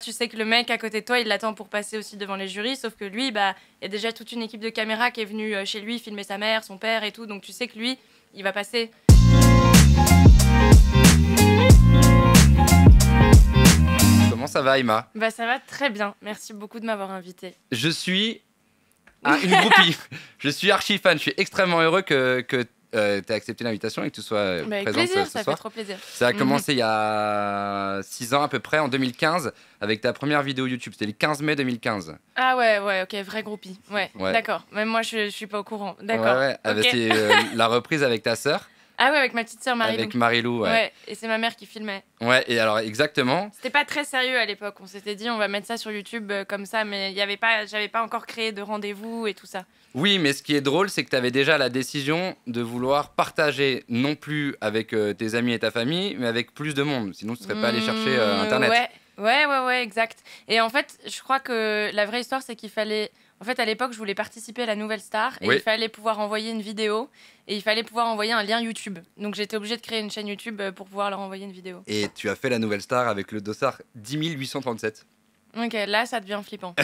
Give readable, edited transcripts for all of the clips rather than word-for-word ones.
tu sais que le mec à côté de toi, il l'attend pour passer aussi devant les jurys, sauf que lui, bah, il y a déjà toute une équipe de caméras qui est venue chez lui filmer sa mère, son père et tout, donc tu sais que lui, il va passer. Comment ça va, Emma? Bah ça va très bien, merci beaucoup de m'avoir invitée. Je suis une groupie. Je suis archi fan. Je suis extrêmement heureux que tu aies accepté l'invitation et que tu sois Bah, avec présente plaisir, ce ça soir. fait trop plaisir. Ça a commencé il y a 6 ans à peu près, en 2015, avec ta première vidéo YouTube. C'était le 15 mai 2015. Ah ouais, ok, vrai groupie. Ouais. Ouais. D'accord. Même moi, je suis pas au courant. D'accord. Ouais. Ok. C'est la reprise avec ta sœur, Ah ouais, avec ma petite sœur Marilou. avec Marilou. Ouais, et c'est ma mère qui filmait. Ouais, et alors exactement. C'était pas très sérieux à l'époque. On s'était dit, on va mettre ça sur YouTube comme ça, mais j'avais pas encore créé de rendez-vous et tout ça. Oui, mais ce qui est drôle, c'est que tu avais déjà la décision de vouloir partager, non plus avec tes amis et ta famille, mais avec plus de monde. Sinon, tu ne serais pas allé chercher Internet. Ouais, exact. Et en fait, je crois que la vraie histoire, c'est qu'il fallait... En fait, à l'époque, je voulais participer à la Nouvelle Star et Oui. il fallait pouvoir envoyer une vidéo et il fallait pouvoir envoyer un lien YouTube. Donc, j'étais obligée de créer une chaîne YouTube pour pouvoir leur envoyer une vidéo. Et tu as fait la Nouvelle Star avec le dossard 10 837. Ok, là, ça devient flippant.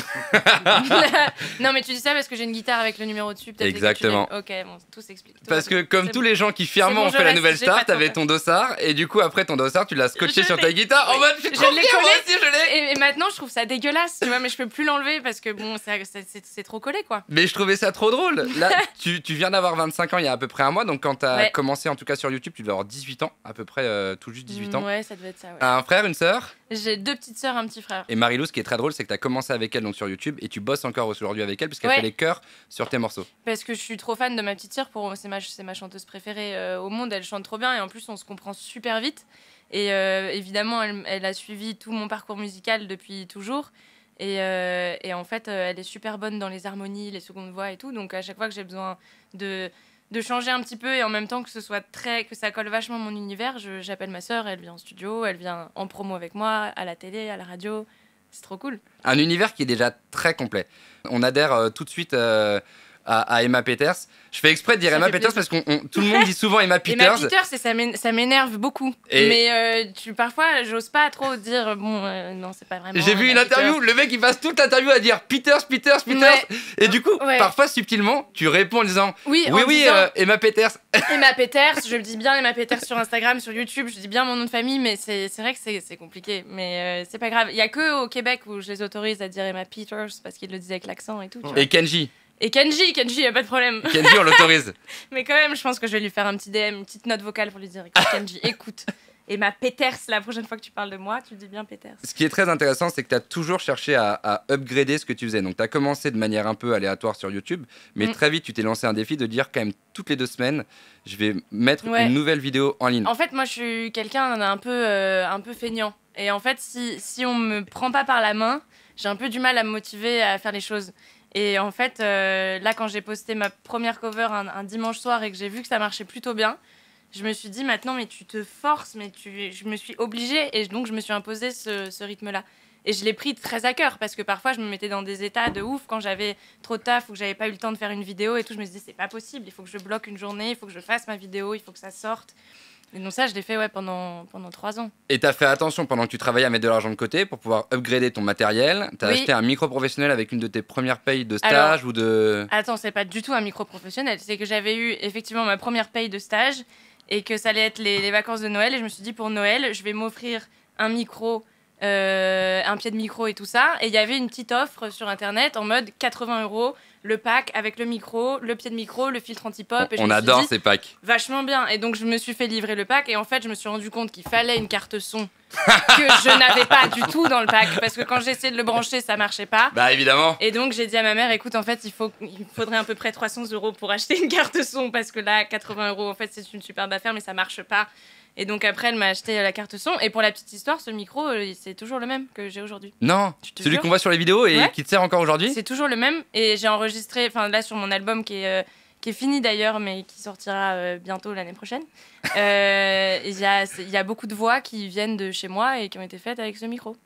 Non, mais tu dis ça parce que j'ai une guitare avec le numéro dessus. Peut-être Exactement. Ok, bon, tout s'explique. Tout Parce va que bien. comme C'est tous bon. les gens qui fièrement C'est bon, ont je fait la reste, Nouvelle j'ai pas Star, de t'avais problème. ton dossard et du coup après ton dossard tu l'as scotché Je sur ta l'ai. guitare en mode je suis trop l'ai fier, moi collé. aussi je l'ai. Et maintenant, je trouve ça dégueulasse, tu vois, mais je peux plus l'enlever parce que bon, c'est trop collé, quoi. Mais je trouvais ça trop drôle. Là, tu viens d'avoir 25 ans il y a à peu près un mois, donc quand t'as Ouais. commencé en tout cas sur YouTube, tu devais avoir 18 ans, à peu près tout juste 18 ans. Ouais, ça devait être ça, ouais. Un frère, une sœur. J'ai 2 petites sœurs, un petit frère. Et Marilou, ce qui est très drôle, c'est que tu as commencé avec elle donc sur YouTube et tu bosses encore aujourd'hui avec elle parce qu'elle Ouais. fait les chœurs sur tes morceaux. Parce que je suis trop fan de ma petite sœur, c'est ma chanteuse préférée au monde, elle chante trop bien et en plus on se comprend super vite. Et évidemment, elle a suivi tout mon parcours musical depuis toujours. Et en fait, elle est super bonne dans les harmonies, les secondes voix et tout. Donc à chaque fois que j'ai besoin de changer un petit peu et en même temps que que ça colle vachement mon univers, j'appelle ma sœur, elle vient en studio, elle vient en promo avec moi, à la télé, à la radio. C'est trop cool. Un univers qui est déjà très complet. On adhère tout de suite à Emma Peters. Je fais exprès de dire Ça Emma fait Peters plaisir. parce que tout le monde dit souvent Emma Et Peters. ma Peters, ça m'énerve beaucoup. Et- Mais parfois, j'ose pas trop dire, non, c'est pas vraiment. J'ai vu une Emma interview, Peters. le mec il passe toute l'interview à dire Peters. Ouais. Et du coup, Ouais. parfois subtilement, tu réponds en disant Oui, en oui, disant Emma Peters. Emma Peters, je le dis bien Emma Peters sur Instagram, sur YouTube, je dis bien mon nom de famille, mais c'est vrai que c'est compliqué. Mais c'est pas grave. Il y a que au Québec où je les autorise à dire Emma Peters parce qu'ils le disent avec l'accent et tout. Tu vois. Et Kenji. Et Kenji, y a pas de problème. Kenji, on l'autorise. Mais quand même, je pense que je vais lui faire un petit DM, une petite note vocale pour lui dire Kenji, écoute. Emma Peters, la prochaine fois que tu parles de moi, tu dis bien Peters. Ce qui est très intéressant, c'est que tu as toujours cherché à upgrader ce que tu faisais. Donc, tu as commencé de manière un peu aléatoire sur YouTube, mais très vite, tu t'es lancé un défi de dire quand même toutes les 2 semaines, je vais mettre Ouais. une nouvelle vidéo en ligne. En fait, moi, je suis quelqu'un d'un un peu feignant. Et en fait, si on me prend pas par la main, j'ai un peu du mal à me motiver à faire les choses. Et en fait, là, quand j'ai posté ma première cover un dimanche soir et que j'ai vu que ça marchait plutôt bien, je me suis dit maintenant, mais tu te forces, je me suis obligée et donc je me suis imposé ce rythme-là. Et je l'ai pris très à cœur parce que parfois je me mettais dans des états de ouf quand j'avais trop de taf ou que j'avais pas eu le temps de faire une vidéo et tout. Je me suis dit c'est pas possible, il faut que je bloque une journée, il faut que je fasse ma vidéo, il faut que ça sorte. Et donc ça, je l'ai fait pendant 3 ans. Et tu as fait attention pendant que tu travaillais à mettre de l'argent de côté pour pouvoir upgrader ton matériel. Tu as Oui. acheté un micro professionnel avec une de tes premières payes de stage ou de... Attends, c'est pas du tout un micro professionnel. C'est que j'avais eu effectivement ma première paye de stage et que ça allait être les vacances de Noël. Et je me suis dit pour Noël, je vais m'offrir un micro, un pied de micro et tout ça. Et il y avait une petite offre sur Internet en mode 80 €, le pack avec le micro, le pied de micro, le filtre anti-pop. Et je On me suis adore dit, ces packs. vachement bien. Et donc, je me suis fait livrer le pack. Et en fait, je me suis rendu compte qu'il fallait une carte son que je n'avais pas du tout dans le pack. Parce que quand j'ai essayé de le brancher, ça marchait pas. Bah évidemment. Et donc, j'ai dit à ma mère, écoute, en fait, il faudrait à peu près 300 € pour acheter une carte son. Parce que là, 80 €, en fait, c'est une superbe affaire, mais ça marche pas. Et donc, après, elle m'a acheté la carte son. Et pour la petite histoire, ce micro, c'est toujours le même que j'ai aujourd'hui. Non, Je te celui jure. qu'on voit sur les vidéos et Ouais. qui te sert encore aujourd'hui. C'est toujours le même. Et j'ai enregistré, enfin, là, sur mon album qui est fini d'ailleurs, mais qui sortira bientôt l'année prochaine. Il y a beaucoup de voix qui viennent de chez moi et qui ont été faites avec ce micro.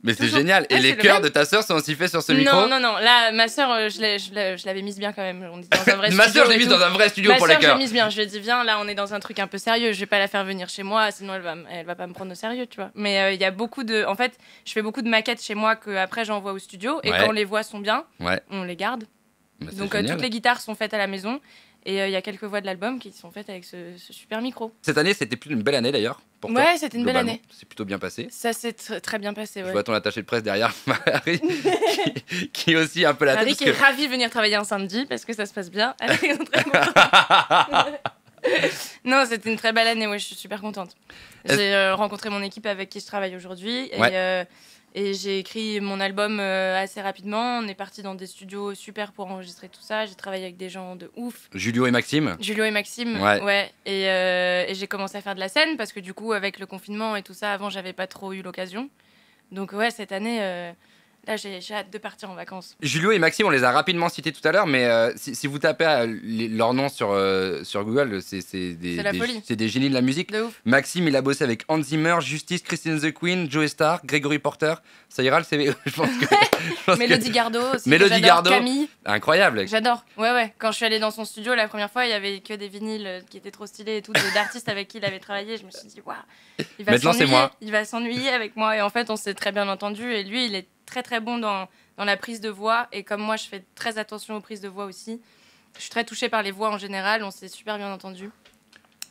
Mais c'est Toujours. génial. Et Ouais, les c'est le chœurs même. de ta sœur sont aussi faits sur ce micro? Non. Là, ma sœur, je l'avais mise bien quand même. On était dans un vrai Ma studio. sœur, je l'ai et mise tout. dans un vrai studio Ma pour les sœur, je l'ai chœurs. mise bien. Je lui ai dit, viens, là, on est dans un truc un peu sérieux. Je vais pas la faire venir chez moi, sinon elle va pas me prendre au sérieux, tu vois. Mais il y a beaucoup de. En fait, je fais beaucoup de maquettes chez moi que après j'envoie au studio. Et Ouais. quand les voix sont bien, Ouais. on les garde. Bah, c'est Donc génial. toutes les guitares sont faites à la maison. Et il y a quelques voix de l'album qui sont faites avec ce super micro. Cette année, c'était plus une belle année d'ailleurs pour toi. Ouais, c'était une belle Globalement. année. C'est plutôt bien passé. Ça s'est très bien passé. Je Ouais. vois ton attaché de presse derrière, Marie, qui est aussi un peu la tête. Harry parce qui est que- ravi de venir travailler un samedi parce que ça se passe bien. Elle est très contente. Non, c'était une très belle année, ouais, je suis super contente. J'ai rencontré mon équipe avec qui je travaille aujourd'hui et j'ai écrit mon album assez rapidement. On est parti dans des studios super pour enregistrer tout ça. J'ai travaillé avec des gens de ouf. Julio et Maxime. Julio et Maxime, Ouais. Et j'ai commencé à faire de la scène parce que du coup, avec le confinement et tout ça, avant, j'avais pas trop eu l'occasion. Donc ouais, cette année, là, j'ai hâte de partir en vacances. Julio et Maxime, on les a rapidement cités tout à l'heure, mais si vous tapez leur nom sur Google, c'est la folie. c'est des génies de la musique. De ouf. Maxime, il a bossé avec Hans Zimmer, Justice, Christine the Queen, Joe Starr, Gregory Porter. Ça ira le CV. Je pense que Mélodie Gardot aussi. Mélodie j'adore. Gardot. Camille. incroyable. J'adore. Ouais. Quand je suis allée dans son studio la première fois, il y avait que des vinyles qui étaient trop stylés et tout, d'artistes avec qui il avait travaillé. Je me suis dit, waouh, Maintenant, c'est moi. Il va s'ennuyer avec moi. Et en fait, on s'est très bien entendu. Et lui, il est très très bon dans la prise de voix. Et comme moi, je fais très attention aux prises de voix aussi. Je suis très touchée par les voix en général. On s'est super bien entendu.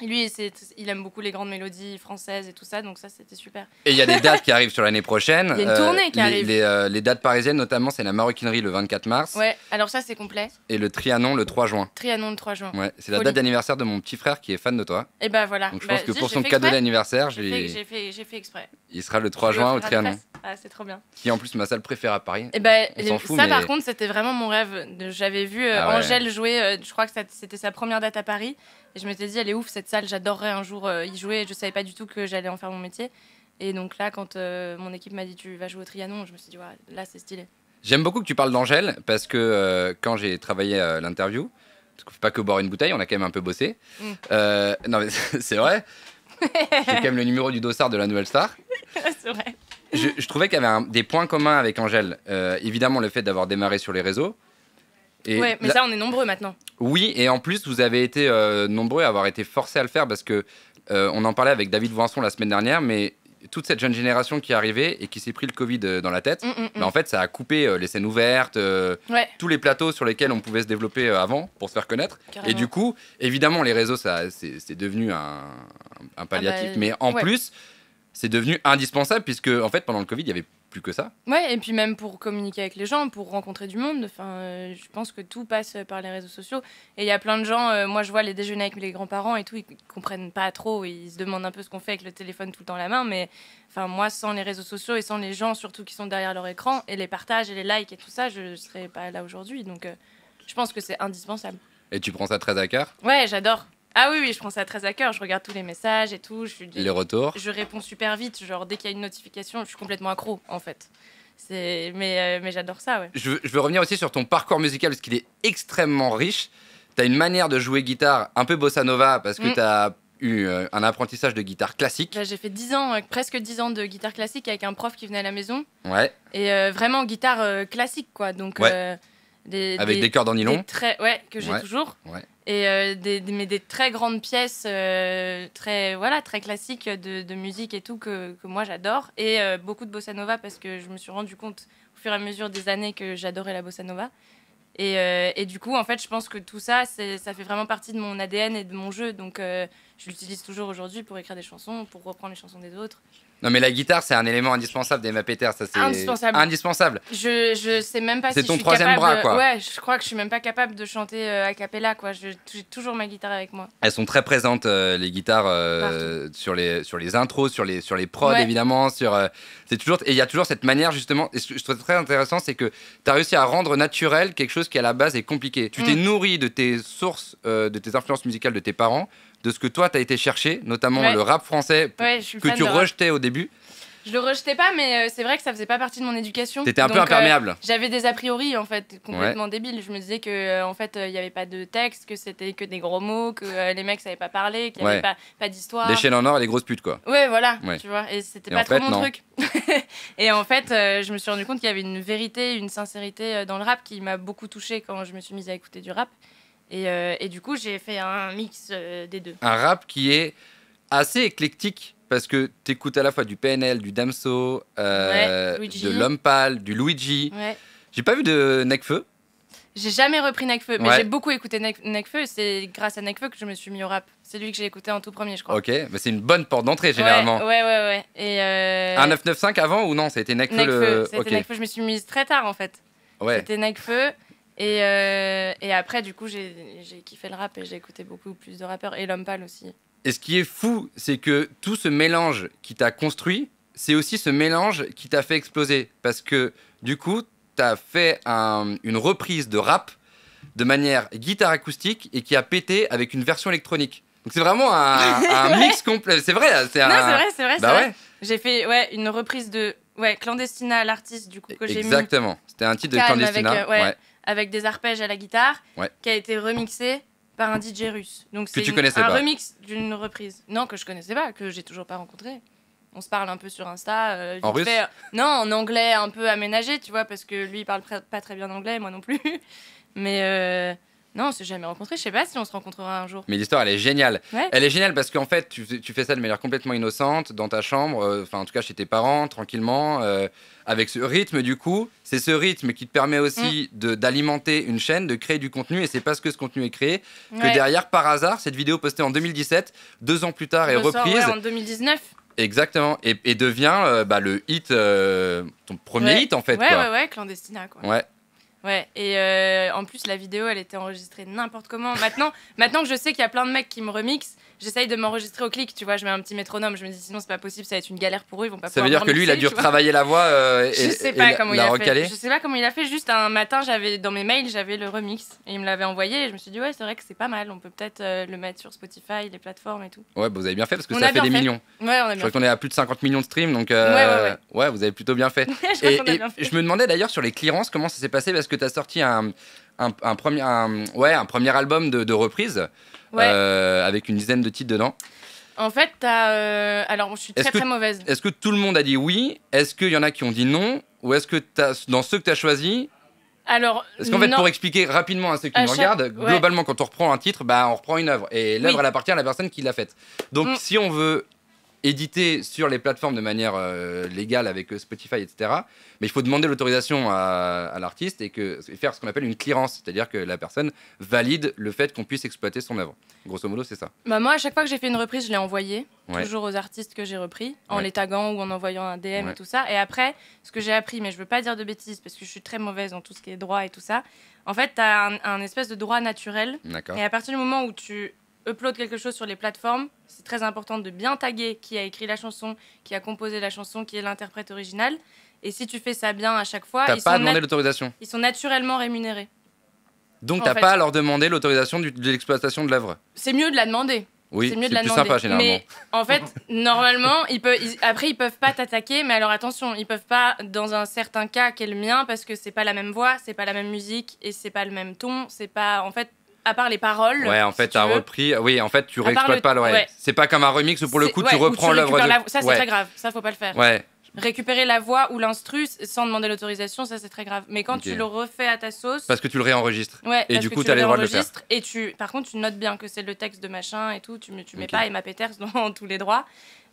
Et lui, il aime beaucoup les grandes mélodies françaises et tout ça, donc ça, c'était super. Et il y a des dates qui arrivent sur l'année prochaine. Il y a une tournée qui arrive. Les dates parisiennes, notamment, c'est la Maroquinerie le 24 mars Ouais, alors ça, c'est complet. et le Trianon le 3 juin. Trianon le 3 juin. Ouais, c'est la Folie. date d'anniversaire de mon petit frère qui est fan de toi. Et bah voilà. Donc je Bah, pense que dis, pour j'ai son fait cadeau exprès. d'anniversaire, J'ai fait exprès. il sera le 3 Je lui juin au offrirai la Trianon, place. Ah, c'est trop bien. qui est en plus ma salle préférée à Paris. Et ben On s'en fout, ça mais- par contre c'était vraiment mon rêve. J'avais vu Ah ouais. Angèle jouer, je crois que c'était sa première date à Paris et je m'étais dit elle est ouf cette salle, j'adorerais un jour y jouer. Je savais pas du tout que j'allais en faire mon métier. Et donc là quand mon équipe m'a dit tu vas jouer au Trianon, je me suis dit ouais, là c'est stylé. J'aime beaucoup que tu parles d'Angèle parce que quand j'ai travaillé l'interview, parce qu'on fait pas que boire une bouteille, on a quand même un peu bossé. Non mais c'est vrai. J'ai quand même le numéro du dossard de la Nouvelle Star. C'est vrai. Je trouvais qu'il y avait des points communs avec Angèle. Évidemment, le fait d'avoir démarré sur les réseaux. Et Ouais, mais ça on est nombreux maintenant. Oui, et en plus, vous avez été nombreux à avoir été forcés à le faire parce que on en parlait avec David Voinson la semaine dernière, mais toute cette jeune génération qui est arrivée et qui s'est pris le Covid dans la tête, mais en fait, ça a coupé les scènes ouvertes, Ouais, tous les plateaux sur lesquels on pouvait se développer avant pour se faire connaître. carrément. Et du coup, évidemment, les réseaux, c'est devenu un palliatif, mais en ouais. plus, c'est devenu indispensable puisque, en fait, pendant le Covid, il n'y avait plus que ça. Ouais, et puis même pour communiquer avec les gens, pour rencontrer du monde. Enfin, je pense que tout passe par les réseaux sociaux. Et il y a plein de gens, moi je vois les déjeuners avec les grands-parents et tout, ils comprennent pas trop, ils se demandent un peu ce qu'on fait avec le téléphone tout le temps à la main. Mais enfin, moi, sans les réseaux sociaux et sans les gens surtout qui sont derrière leur écran, et les partages et les likes et tout ça, je serais pas là aujourd'hui. Donc je pense que c'est indispensable. Et tu prends ça très à cœur, Ouais, j'adore. Ah oui, je prends ça très à cœur. Je regarde tous les messages et tout. les retours. Je réponds super vite. Genre, dès qu'il y a une notification, je suis complètement accro, en fait. Mais j'adore ça, ouais. Je veux revenir aussi sur ton parcours musical parce qu'il est extrêmement riche. Tu as une manière de jouer guitare un peu bossa nova parce que tu as eu un apprentissage de guitare classique. Là, j'ai fait 10 ans, presque 10 ans de guitare classique avec un prof qui venait à la maison. Ouais, Et vraiment guitare classique, quoi. Donc, Ouais. avec des cordes en nylon. Ouais, que j'ai Ouais. toujours. Ouais. Et mais des très grandes pièces, très classiques de musique et tout, que moi j'adore. Et beaucoup de bossa nova parce que je me suis rendu compte au fur et à mesure des années que j'adorais la bossa nova. Et du coup, en fait, je pense que tout ça, ça fait vraiment partie de mon ADN et de mon jeu. Donc, je l'utilise toujours aujourd'hui pour écrire des chansons, pour reprendre les chansons des autres. Non mais la guitare c'est un élément indispensable d'Emma Peter, ça c'est Indispensable. indispensable. Je sais même pas C'est si ton je suis troisième capable... bras, quoi. Ouais, je crois que je suis même pas capable de chanter a cappella, quoi. J'ai toujours ma guitare avec moi. Elles sont très présentes les guitares sur les intros, sur les prods Ouais. évidemment, c'est toujours et il y a toujours cette manière justement et ce que je trouve très intéressant c'est que tu as réussi à rendre naturel quelque chose qui à la base est compliqué. Tu t'es nourri de tes sources de tes influences musicales de tes parents, de ce que toi tu as été chercher, notamment Ouais. le rap français Ouais, je suis que fan tu de rap. rejetais au début. Je le rejetais pas, mais c'est vrai que ça faisait pas partie de mon éducation. T'étais un peu imperméable. J'avais des a priori, en fait, complètement débiles. Je me disais que, en fait, il y avait pas de texte, que c'était que des gros mots, que les mecs savaient pas parler, qu'il y avait pas d'histoire. Les chaînes en or et les grosses putes, quoi. Ouais, voilà, tu vois. Et c'était pas trop mon truc. Et en fait, je me suis rendu compte qu'il y avait une vérité, une sincérité dans le rap qui m'a beaucoup touchée quand je me suis mise à écouter du rap. Et du coup, j'ai fait un mix des deux. Un rap qui est assez éclectique. Parce que t'écoutes à la fois du PNL, du Damso, de L'Homme Pâle, du Luigi. Ouais. J'ai pas vu de Nekfeu. J'ai jamais repris Nekfeu, mais j'ai beaucoup écouté Nekfeu. C'est grâce à Nekfeu que je me suis mis au rap. C'est lui que j'ai écouté en tout premier, je crois. Ok, mais c'est une bonne porte d'entrée généralement. Ouais. Et un 995 avant ou non? Ça a été Nekfeu. C'était Nekfeu. Je me suis mise très tard en fait. Ouais. C'était Nekfeu. Et après, du coup, j'ai kiffé le rap et j'ai écouté beaucoup plus de rappeurs. Et L'Homme Pâle aussi. Et ce qui est fou, c'est que tout ce mélange qui t'a construit, c'est aussi ce mélange qui t'a fait exploser. Parce que du coup, t'as fait une reprise de rap de manière guitare acoustique et qui a pété avec une version électronique. Donc c'est vraiment un mix complet. C'est vrai. C'est vrai. Ouais. J'ai fait une reprise de Clandestina, l'artiste du coup que j'ai mis. Exactement. C'était un titre de Clandestina. Avec des arpèges à la guitare, qui a été remixé par un DJ russe. Donc c'est un remix d'une reprise. Non, que je connaissais pas, que j'ai toujours pas rencontré. On se parle un peu sur Insta. En russe ? Non, en anglais un peu aménagé, tu vois, parce que lui il parle pas très bien anglais, moi non plus. Mais non, on s'est jamais rencontré. Je sais pas si on se rencontrera un jour. Mais l'histoire, elle est géniale. Ouais. Elle est géniale parce qu'en fait, tu fais ça de manière complètement innocente, dans ta chambre, enfin en tout cas chez tes parents, tranquillement, avec ce rythme du coup. C'est ce rythme qui te permet aussi d'alimenter une chaîne, de créer du contenu. Et c'est parce que ce contenu est créé que derrière, par hasard, cette vidéo postée en 2017, 2 ans plus tard, est reprise. En 2019. Exactement. Et devient le hit, ton premier hit en fait. Ouais, Clandestina quoi. Ouais. Et en plus, la vidéo, elle était enregistrée n'importe comment. Maintenant que je sais qu'il y a plein de mecs qui me remixent, j'essaye de m'enregistrer au clic, tu vois, je mets un petit métronome, je me dis sinon c'est pas possible, ça va être une galère pour eux, ils vont pas pouvoir. Ça veut dire que lui, il a dû retravailler la voix je sais pas comment il a fait. Je sais pas comment il a fait, juste un matin, dans mes mails, j'avais le remix et il me l'avait envoyé et je me suis dit ouais, c'est vrai que c'est pas mal, on peut peut-être le mettre sur Spotify, les plateformes et tout. Ouais, vous avez bien fait parce que ça fait des millions. Ouais, on a bien fait. Je crois qu'on est à plus de 50 millions de streams, donc ouais, vous avez plutôt bien fait. Et je me demandais d'ailleurs sur les clearances, comment ça s'est passé parce que tu as sorti un premier album de reprise avec une dizaine de titres dedans. En fait, alors je suis très mauvaise. Est-ce que tout le monde a dit oui? Est-ce qu'il y en a qui ont dit non? Ou est-ce que dans ceux que tu as choisis? Alors, parce qu'en fait, pour expliquer rapidement à ceux qui nous regardent, globalement, quand on reprend un titre, on reprend une œuvre. Et l'œuvre, elle appartient à la personne qui l'a faite. Donc, si on veut éditer sur les plateformes de manière légale avec Spotify, etc., mais il faut demander l'autorisation à l'artiste et faire ce qu'on appelle une clearance, c'est-à-dire que la personne valide le fait qu'on puisse exploiter son œuvre. Grosso modo, c'est ça. Moi, à chaque fois que j'ai fait une reprise, je l'ai envoyée, toujours aux artistes que j'ai repris, en les taguant ou en envoyant un DM et tout ça. Et après, ce que j'ai appris, mais je veux pas dire de bêtises parce que je suis très mauvaise en tout ce qui est droit et tout ça, en fait, tu as un espèce de droit naturel. D'accord. Et à partir du moment où tu upload quelque chose sur les plateformes, c'est très important de bien taguer qui a écrit la chanson, qui a composé la chanson, qui est l'interprète original. Et si tu fais ça bien à chaque fois, t'as pas demandé l'autorisation. Ils sont naturellement rémunérés. Donc t'as pas à leur demander l'autorisation de l'exploitation de l'œuvre. C'est mieux de la demander. Oui, c'est mieux de plus sympa généralement. Mais en fait, normalement, après ils peuvent pas t'attaquer, mais alors attention, ils peuvent pas dans un certain cas qui est le mien parce que c'est pas la même voix, c'est pas la même musique et c'est pas le même ton, c'est pas en fait. À part les paroles. Ouais, en fait, t'as repris. Oui, en fait, tu réexploites pas l'œuvre. C'est pas comme un remix où pour le coup, tu reprends l'œuvre. Ça, c'est très grave. Ça, faut pas le faire. Ouais. Récupérer la voix ou l'instru sans demander l'autorisation, ça, c'est très grave. Mais quand tu le refais à ta sauce. Parce que tu le réenregistres. Ouais, et du coup, t'as les droits de le faire. Et par contre, tu notes bien que c'est le texte de machin et tout. Tu mets pas Emma Peters dans tous les droits.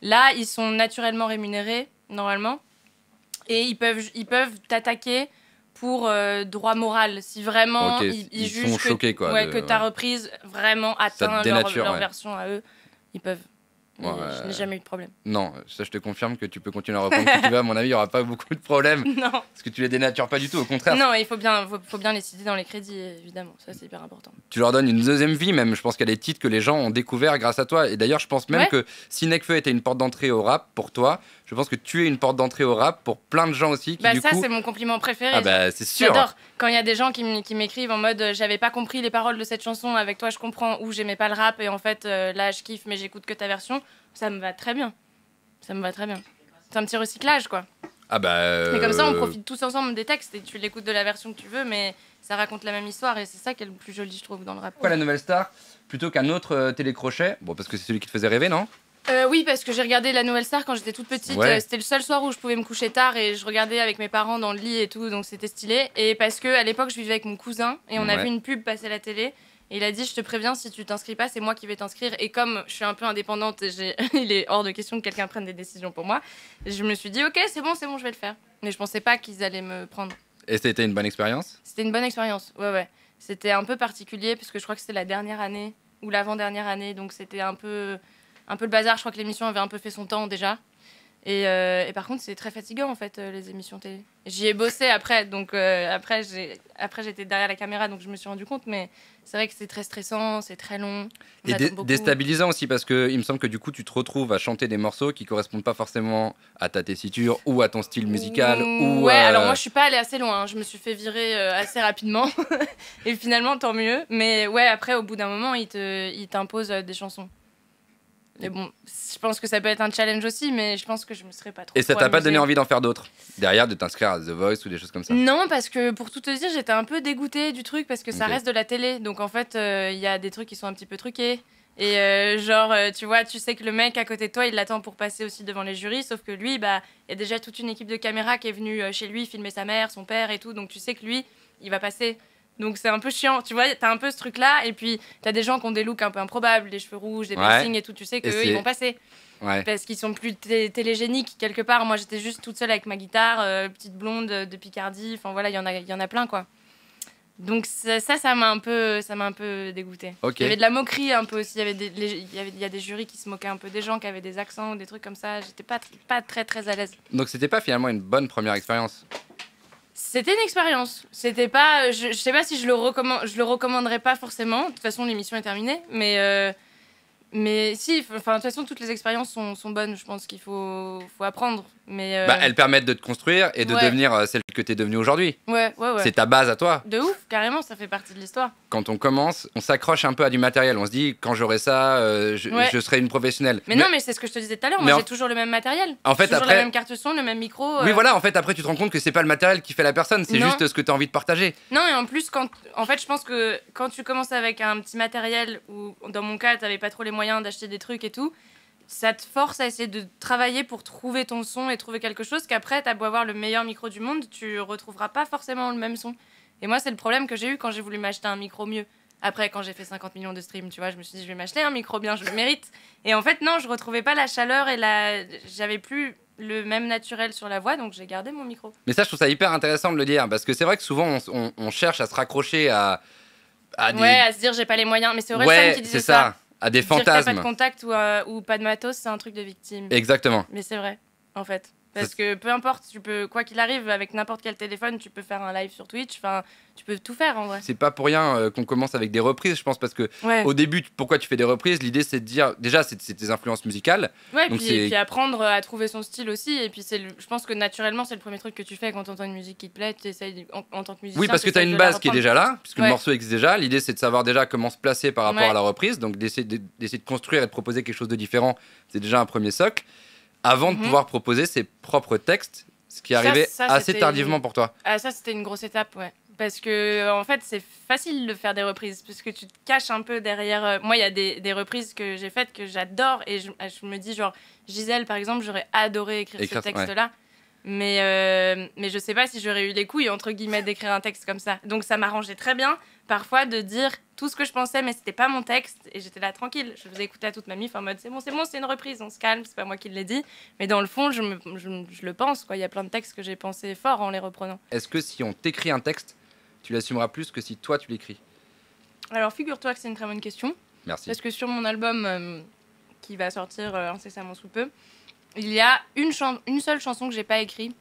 Là, ils sont naturellement rémunérés, normalement. Et ils peuvent t'attaquer pour droit moral, si vraiment ils jugent sont choqués, que ta reprise vraiment atteint leur version à eux, ils peuvent. Je n'ai jamais eu de problème. Non, ça je te confirme que tu peux continuer à reprendre si tu veux. À mon avis, il n'y aura pas beaucoup de problèmes. Non. Parce que tu les dénatures pas du tout, au contraire. Non, il faut bien les citer dans les crédits, évidemment. Ça, c'est hyper important. Tu leur donnes une deuxième vie, même. Je pense qu'il y a des titres que les gens ont découverts grâce à toi. Et d'ailleurs, je pense même que si Nekfeu était une porte d'entrée au rap pour toi, je pense que tu es une porte d'entrée au rap pour plein de gens aussi. Qui, c'est mon compliment préféré. C'est sûr. J'adore quand il y a des gens qui m'écrivent en mode j'avais pas compris les paroles de cette chanson, avec toi je comprends, ou j'aimais pas le rap et en fait là je kiffe mais j'écoute que ta version. Ça me va très bien. Ça me va très bien. un petit recyclage, quoi. Ah bah. Mais comme ça, on profite tous ensemble des textes et tu l'écoutes de la version que tu veux, mais ça raconte la même histoire et c'est ça qui est le plus joli, je trouve, dans le rap. Pourquoi la Nouvelle Star plutôt qu'un autre télécrochet? Bon, parce que c'est celui qui te faisait rêver, non? Oui, parce que j'ai regardé La Nouvelle Star quand j'étais toute petite. Ouais. C'était le seul soir où je pouvais me coucher tard et je regardais avec mes parents dans le lit et tout, donc c'était stylé. Et parce que à l'époque, je vivais avec mon cousin et on a vu une pub passer à la télé. Et il a dit, je te préviens, si tu t'inscris pas, c'est moi qui vais t'inscrire. Et comme je suis un peu indépendante, il est hors de question que quelqu'un prenne des décisions pour moi. Je me suis dit, ok, c'est bon, je vais le faire. Mais je pensais pas qu'ils allaient me prendre. Et c'était une bonne expérience? C'était une bonne expérience, ouais. C'était un peu particulier parce que je crois que c'était la dernière année ou l'avant-dernière année, donc c'était un peu le bazar. Je crois que l'émission avait un peu fait son temps déjà. Et par contre, c'est très fatigant en fait, les émissions télé. J'y ai bossé après, donc après j'étais derrière la caméra, donc je me suis rendu compte, mais c'est vrai que c'est très stressant, c'est très long. Et déstabilisant aussi, parce qu'il me semble que du coup, tu te retrouves à chanter des morceaux qui correspondent pas forcément à ta tessiture ou à ton style musical. Ouais, alors moi je suis pas allée assez loin, hein. Je me suis fait virer assez rapidement, et finalement tant mieux. Mais ouais, après au bout d'un moment, il t'impose des chansons. Mais bon, je pense que ça peut être un challenge aussi, mais je pense que je me serais pas trop. Et ça t'a pas donné envie d'en faire d'autres derrière, de t'inscrire à The Voice ou des choses comme ça? Non, parce que pour tout te dire, j'étais un peu dégoûtée du truc parce que ça reste de la télé. Donc en fait, il y a des trucs qui sont un petit peu truqués. Et tu vois, tu sais que le mec à côté de toi, il l'attend pour passer aussi devant les jurys, sauf que lui, bah, il y a déjà toute une équipe de caméras qui est venue chez lui filmer sa mère, son père et tout. Donc tu sais que lui, il va passer. Donc c'est un peu chiant, tu vois, t'as un peu ce truc-là, et puis t'as des gens qui ont des looks un peu improbables, des cheveux rouges, des piercings et tout, tu sais qu'eux, ils vont passer. Ouais. Parce qu'ils sont plus télégéniques quelque part. Moi, j'étais juste toute seule avec ma guitare, petite blonde de Picardie, enfin voilà, il y en a plein, quoi. Donc ça m'a un peu dégoûtée. Okay. Il y avait de la moquerie un peu aussi, il y a des jurys qui se moquaient un peu des gens qui avaient des accents ou des trucs comme ça, j'étais pas très très à l'aise. Donc c'était pas finalement une bonne première expérience? C'était une expérience. C'était pas. Je sais pas si je le recommanderais pas forcément. De toute façon, l'émission est terminée. Mais si, enfin, de toute façon, toutes les expériences sont bonnes. Je pense qu'il faut apprendre. Mais bah, elles permettent de te construire et de devenir celle que t'es devenue aujourd'hui. Ouais. C'est ta base à toi. De ouf, carrément, ça fait partie de l'histoire. Quand on commence, on s'accroche un peu à du matériel. On se dit, quand j'aurai ça, je serai une professionnelle. Mais non, mais c'est ce que je te disais tout à l'heure. Moi, j'ai toujours le même matériel. En fait, toujours après, la même carte son, le même micro. Oui, voilà. En fait, après, tu te rends compte que c'est pas le matériel qui fait la personne. C'est juste ce que tu as envie de partager. Non, et en plus, en fait, je pense que quand tu commences avec un petit matériel, ou dans mon cas, t'avais pas trop les moyens d'acheter des trucs et tout, ça te force à essayer de travailler pour trouver ton son et trouver quelque chose qu'après, t'as beau avoir le meilleur micro du monde, tu retrouveras pas forcément le même son. Et moi, c'est le problème que j'ai eu quand j'ai voulu m'acheter un micro mieux. Après, quand j'ai fait 50 millions de streams, tu vois, je me suis dit, je vais m'acheter un micro bien, je le mérite. Et en fait, non, je retrouvais pas la chaleur et j'avais plus le même naturel sur la voix, donc j'ai gardé mon micro. Mais ça, je trouve ça hyper intéressant de le dire, parce que c'est vrai que souvent, on cherche à se raccrocher à des... Ouais, à se dire, j'ai pas les moyens. Mais c'est Orelsan qui disait ça. À des fantasmes. Dire que t'as pas de contact ou pas de matos, c'est un truc de victime. Exactement. Mais c'est vrai, en fait. Parce que peu importe, tu peux, quoi qu'il arrive, avec n'importe quel téléphone, tu peux faire un live sur Twitch, enfin, tu peux tout faire en vrai. C'est pas pour rien qu'on commence avec des reprises, je pense, parce que au début, pourquoi tu fais des reprises? L'idée, c'est de dire, déjà, c'est tes influences musicales. Ouais, donc et puis apprendre à trouver son style aussi. Et puis je pense que naturellement, c'est le premier truc que tu fais quand tu entends une musique qui te plaît, tu essayes en tant que musicien. Oui, parce que tu as une base qui est déjà là, puisque le morceau existe déjà. L'idée, c'est de savoir déjà comment se placer par rapport à la reprise, donc d'essayer de construire et de proposer quelque chose de différent. C'est déjà un premier socle. Avant de pouvoir proposer ses propres textes, ce qui est arrivé assez tardivement pour toi. Ah, ça, c'était une grosse étape, ouais. Parce que, en fait, c'est facile de faire des reprises, parce que tu te caches un peu derrière... Moi, il y a des reprises que j'ai faites que j'adore, et je me dis, genre, Gisèle, par exemple, j'aurais adoré écrire ce texte-là. Ouais. Mais je sais pas si j'aurais eu les couilles, entre guillemets, d'écrire un texte comme ça. Donc ça m'arrangeait très bien, parfois, de dire tout ce que je pensais, mais c'était pas mon texte, et j'étais là tranquille. Je faisais écouter à toute ma mif en mode c'est bon, c'est une reprise, on se calme, c'est pas moi qui l'ai dit. Mais dans le fond, je le pense, quoi. Il y a plein de textes que j'ai pensé fort en les reprenant. Est-ce que si on t'écrit un texte, tu l'assumeras plus que si toi tu l'écris? Alors figure-toi que c'est une très bonne question. Merci. Parce que sur mon album qui va sortir incessamment sous peu, il y a une seule chanson que j'ai pas écrite,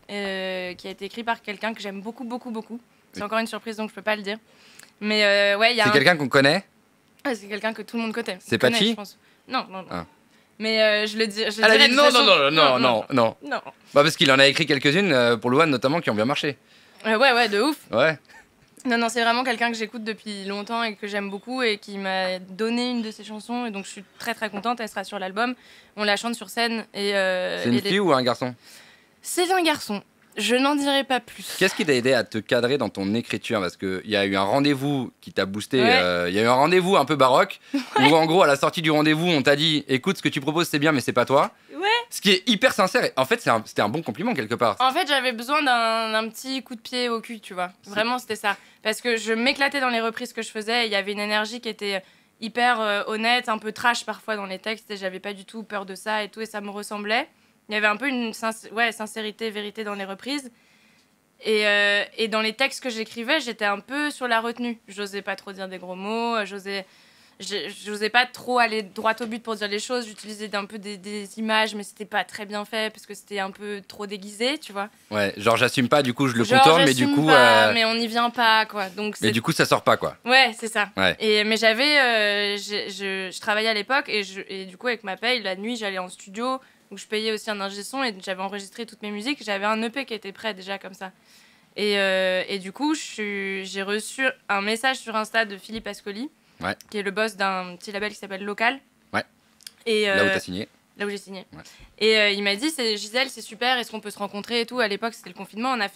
qui a été écrite par quelqu'un que j'aime beaucoup. C'est encore une surprise, donc je peux pas le dire. Mais ouais, il y a. C'est quelqu'un qu'on connaît? C'est quelqu'un que tout le monde connaît. C'est Patchy? Non. Ah. Mais je le dis. Elle a dit non. Non. Bah parce qu'il en a écrit quelques-unes pour Louane notamment qui ont bien marché. Ouais, de ouf. Ouais. Non, c'est vraiment quelqu'un que j'écoute depuis longtemps et que j'aime beaucoup et qui m'a donné une de ses chansons. Et donc, je suis très, très contente. Elle sera sur l'album. On la chante sur scène. C'est une fille ou un garçon? C'est un garçon. Je n'en dirai pas plus. Qu'est-ce qui t'a aidé à te cadrer dans ton écriture? Parce qu'il y a eu un rendez-vous qui t'a boosté. Ouais. Il y a eu un rendez-vous un peu baroque où, en gros, à la sortie du rendez-vous, on t'a dit écoute, ce que tu proposes, c'est bien, mais c'est pas toi. Ouais. Ce qui est hyper sincère. Et en fait, c'était un bon compliment quelque part. En fait, j'avais besoin d'un petit coup de pied au cul, tu vois. Vraiment, c'était ça. Parce que je m'éclatais dans les reprises que je faisais. Il y avait une énergie qui était hyper honnête, un peu trash parfois dans les textes. Et j'avais pas du tout peur de ça et tout. Et ça me ressemblait. Il y avait un peu une sincérité, vérité dans les reprises. Et dans les textes que j'écrivais, j'étais un peu sur la retenue. J'osais pas trop dire des gros mots, j'osais pas trop aller droit au but pour dire les choses. J'utilisais un peu des images, mais c'était pas très bien fait parce que c'était un peu trop déguisé, tu vois. Ouais, genre j'assume pas, du coup je le contourne, mais du coup. Mais on n'y vient pas, quoi. Donc mais du coup ça sort pas, quoi. Ouais, c'est ça. Ouais. Mais je travaillais à l'époque et du coup avec ma paye, la nuit j'allais en studio. Donc je payais aussi un ingé son et j'avais enregistré toutes mes musiques. J'avais un EP qui était prêt déjà comme ça. Et du coup, j'ai reçu un message sur Insta de Philippe Ascoli, qui est le boss d'un petit label qui s'appelle Local. Ouais. Et, là où t'as signé. Là où j'ai signé. Ouais. Et il m'a dit, Gisèle, c'est super, est-ce qu'on peut se rencontrer et tout. À l'époque, c'était le confinement, on a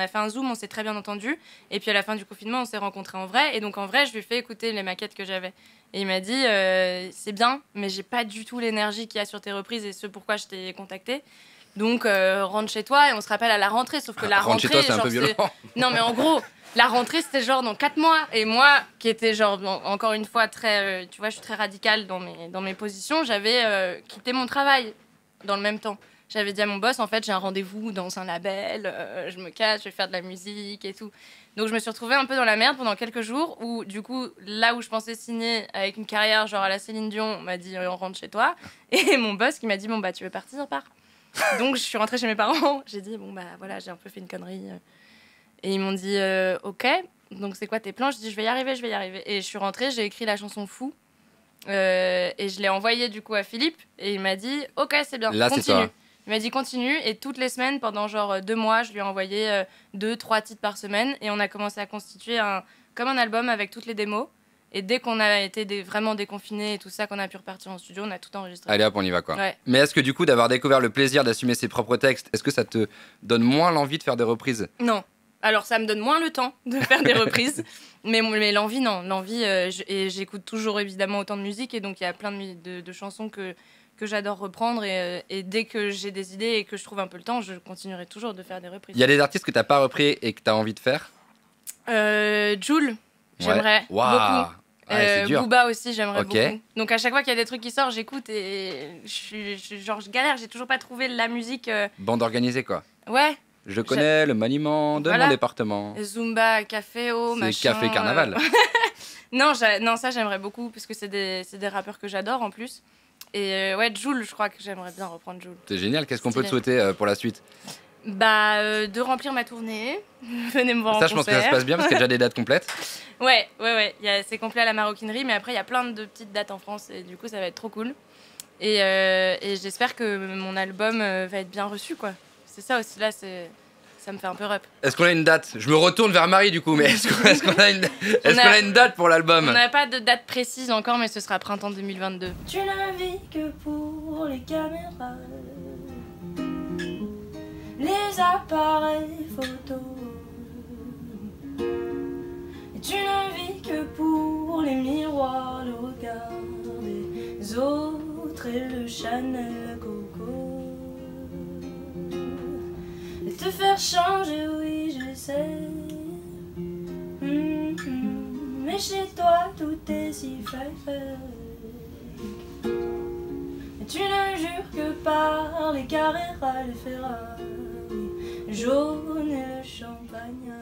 fait un Zoom, on s'est très bien entendu. Et puis à la fin du confinement, on s'est rencontrés en vrai. Et donc en vrai, je lui ai fait écouter les maquettes que j'avais. Et il m'a dit, c'est bien, mais j'ai pas du tout l'énergie qu'il y a sur tes reprises et ce pourquoi je t'ai contacté. Donc rentre chez toi et on se rappelle à la rentrée. Sauf que la rentrée, rentre chez toi, c'est un peu violent. Non, mais en gros, la rentrée, c'était genre dans 4 mois. Et moi, qui était genre, encore une fois, très, tu vois, je suis très radicale dans mes positions, j'avais quitté mon travail dans le même temps. J'avais dit à mon boss, en fait, j'ai un rendez-vous dans un label, je me cache, je vais faire de la musique et tout. Donc je me suis retrouvée un peu dans la merde pendant quelques jours où, du coup, là où je pensais signer avec une carrière genre à la Céline Dion, on m'a dit, on rentre chez toi. Et mon boss qui m'a dit, bon, bah, tu veux partir, pars. Donc je suis rentrée chez mes parents. J'ai dit, bon, bah, voilà, j'ai un peu fait une connerie. Et ils m'ont dit, ok, donc c'est quoi tes plans? Je dis, je vais y arriver. Et je suis rentrée, j'ai écrit la chanson Fou. Et je l'ai envoyé du coup à Philippe et il m'a dit ok, c'est bien, là, continue. Il m'a dit continue et toutes les semaines pendant genre 2 mois je lui ai envoyé 2-3 titres par semaine et on a commencé à constituer comme un album avec toutes les démos. Et dès qu'on a été vraiment déconfinés et tout ça, qu'on a pu repartir en studio, on a tout enregistré. Allez hop, on y va, quoi. Ouais. Mais est-ce que du coup d'avoir découvert le plaisir d'assumer ses propres textes, est-ce que ça te donne moins l'envie de faire des reprises? Non. Alors, ça me donne moins le temps de faire des reprises, mais l'envie, non. L'envie, et j'écoute toujours évidemment autant de musique, et donc il y a plein de chansons que j'adore reprendre, et dès que j'ai des idées et que je trouve un peu le temps, je continuerai toujours de faire des reprises. Il y a des artistes que t'as pas repris et que t'as envie de faire? Jul, j'aimerais beaucoup. Ouais, c'est dur. Booba aussi, j'aimerais beaucoup. Donc à chaque fois qu'il y a des trucs qui sortent, j'écoute et je galère, j'ai toujours pas trouvé la musique. Bande organisée, quoi. Ouais. Je connais le maniement de mon département. Zumba, caféo, machin. C'est café carnaval. Non, ça j'aimerais beaucoup parce que c'est des rappeurs que j'adore en plus. Et ouais, Jul, je crois que j'aimerais bien reprendre Jul. C'est génial. Qu'est-ce qu'on peut te souhaiter pour la suite? Bah, de remplir ma tournée. Venez me voir en concert. Ça, je pense que ça se passe bien parce qu'il y a déjà des dates complètes. Ouais. C'est complet à la Maroquinerie, mais après, il y a plein de petites dates en France et du coup, ça va être trop cool. Et j'espère que mon album va être bien reçu, quoi. C'est ça aussi, là, ça me fait un peu rep. Est-ce qu'on a une date? Je me retourne vers Marie, du coup, mais est-ce qu'on a une date pour l'album? On n'a pas de date précise encore, mais ce sera printemps 2022. Tu ne vis que pour les caméras, les appareils photos. Et tu ne vis que pour les miroirs, le regard des autres et le Chanel Coco. Et te faire changer, oui, je sais. Mais chez toi, tout est si fake. Et tu ne jures que par les Carrera, les Ferrari, jaune et le champagne.